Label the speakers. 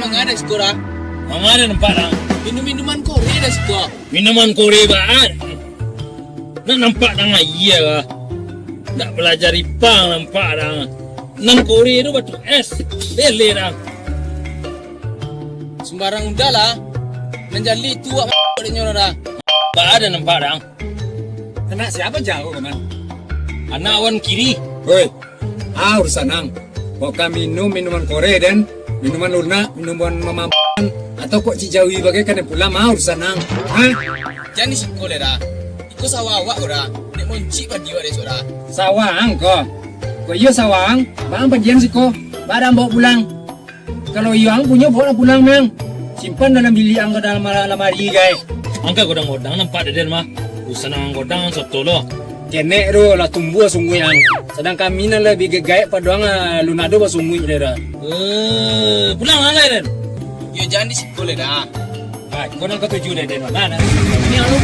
Speaker 1: mengada sekolah.
Speaker 2: Mana nampak dah?
Speaker 1: Minum-minuman Korea dah sekolah.
Speaker 2: Minuman Korea baat. Nak nampak dah iya lah. Nak belajar Ipang nampak dah. Nang Korea tu batu es. Lele dah.
Speaker 1: Sembarang udah lah. Menjadi tua dia nyorang dah.
Speaker 2: Baat ada nampak dah.
Speaker 3: Anak siapa jauh kaman?
Speaker 2: Anak awan kiri.
Speaker 3: Woi, urusan nang. Kok kami minum minuman Korea dan minuman lunak, minuman mamapan atau kok cijawi bagaikan yang pulang mau urusan nang. Hah?
Speaker 1: Jangan di sekolah dah. Ikut sawah-awak dah. Nek monci pada dia dah sudah.
Speaker 3: Sawang kok. Kok iya sawang, bang bagian sih kok. Barang bawa pulang. Kalau iya punya bawa pulang nang. Simpan dalam bilik ang ke dalam lemari guys.
Speaker 2: Angka godang-godang nampak dah mah. Usaha nang godang soto lo.
Speaker 3: Kenek ro lah tumbuh sungguh yang. Sedang kami na lebih gegayat pada orang lunado ba sungguh dia.
Speaker 2: Pulang lah Den.
Speaker 1: Yo jangan di sekolah dah.
Speaker 3: Kau nak ketujuh deh mana?
Speaker 2: Ini anu